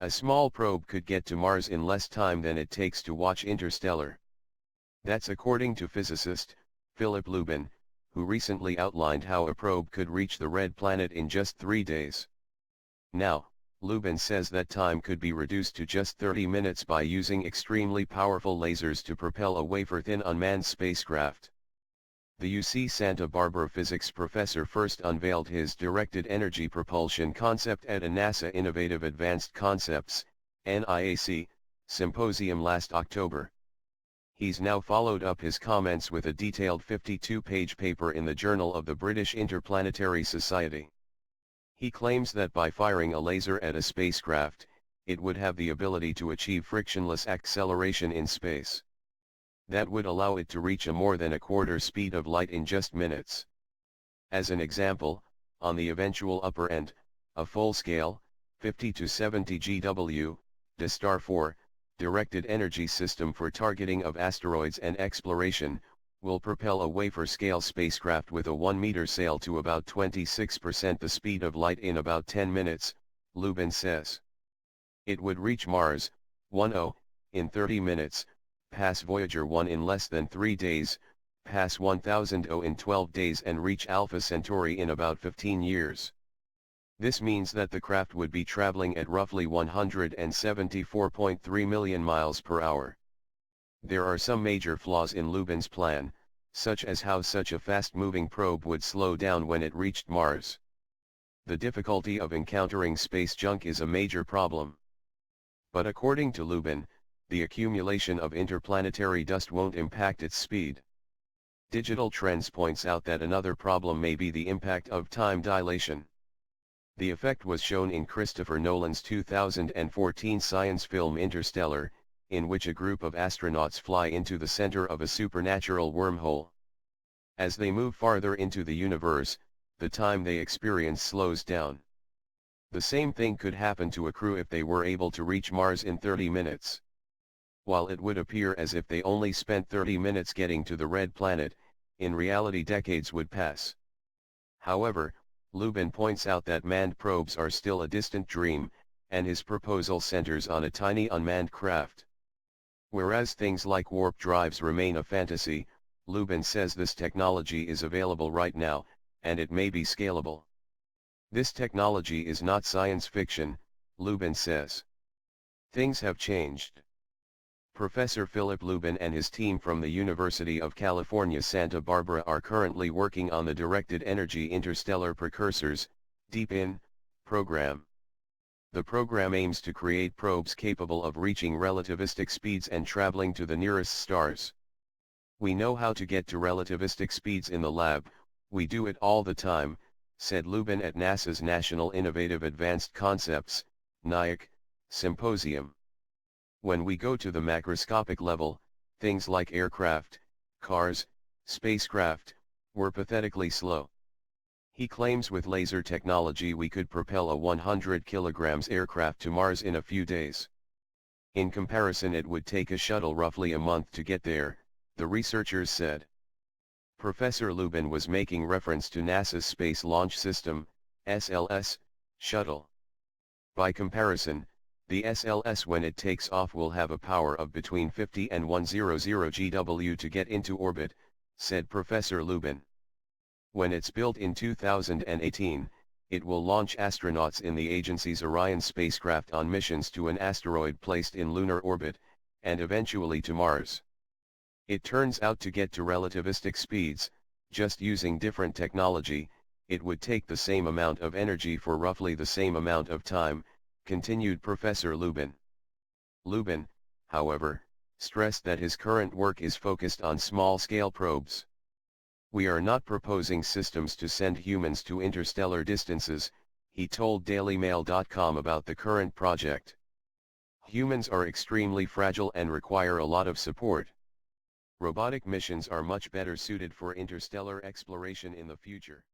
A small probe could get to Mars in less time than it takes to watch Interstellar. That's according to physicist, Phillip Lubin, who recently outlined how a probe could reach the red planet in just 3 days. Now, Lubin says that time could be reduced to just 30 minutes by using extremely powerful lasers to propel a wafer-thin unmanned spacecraft. The UC Santa Barbara physics professor first unveiled his directed energy propulsion concept at a NASA Innovative Advanced Concepts, NIAC, symposium last October. He's now followed up his comments with a detailed 52-page paper in the Journal of the British Interplanetary Society. He claims that by firing a laser at a spacecraft, it would have the ability to achieve frictionless acceleration in space. That would allow it to reach a more than a quarter speed of light in just minutes. As an example, on the eventual upper end, a full-scale, 50 to 70 GW, DSTAR 4, directed energy system for targeting of asteroids and exploration, will propel a wafer-scale spacecraft with a 1-meter sail to about 26% the speed of light in about 10 minutes, Lubin says. It would reach Mars, 10, in 30 minutes, pass Voyager 1 in less than 3 days, pass 1000 in 12 days and reach Alpha Centauri in about 15 years. This means that the craft would be traveling at roughly 174.3 million miles per hour. There are some major flaws in Lubin's plan, such as how such a fast-moving probe would slow down when it reached Mars. The difficulty of encountering space junk is a major problem. But according to Lubin, the accumulation of interplanetary dust won't impact its speed. Digital Trends points out that another problem may be the impact of time dilation. The effect was shown in Christopher Nolan's 2014 science film Interstellar, in which a group of astronauts fly into the center of a supernatural wormhole. As they move farther into the universe, the time they experience slows down. The same thing could happen to a crew if they were able to reach Mars in 30 minutes. While it would appear as if they only spent 30 minutes getting to the red planet, in reality decades would pass. However, Lubin points out that manned probes are still a distant dream, and his proposal centers on a tiny unmanned craft. Whereas things like warp drives remain a fantasy, Lubin says this technology is available right now, and it may be scalable. This technology is not science fiction, Lubin says. Things have changed. Professor Phillip Lubin and his team from the University of California, Santa Barbara are currently working on the Directed Energy Interstellar Precursors, DEEP-IN, program. The program aims to create probes capable of reaching relativistic speeds and traveling to the nearest stars. We know how to get to relativistic speeds in the lab, we do it all the time, said Lubin at NASA's National Innovative Advanced Concepts, NIAC, symposium. When we go to the macroscopic level, things like aircraft, cars, spacecraft, were pathetically slow. He claims with laser technology we could propel a 100 kilograms aircraft to Mars in a few days. In comparison, it would take a shuttle roughly a month to get there, the researchers said. Professor Lubin was making reference to NASA's Space Launch System, SLS, shuttle. By comparison, the SLS when it takes off will have a power of between 50 and 100 GW to get into orbit, said Professor Lubin. When it's built in 2018, it will launch astronauts in the agency's Orion spacecraft on missions to an asteroid placed in lunar orbit, and eventually to Mars. It turns out to get to relativistic speeds, just using different technology, it would take the same amount of energy for roughly the same amount of time, continued Professor Lubin. Lubin, however, stressed that his current work is focused on small-scale probes. We are not proposing systems to send humans to interstellar distances, he told DailyMail.com about the current project. Humans are extremely fragile and require a lot of support. Robotic missions are much better suited for interstellar exploration in the future.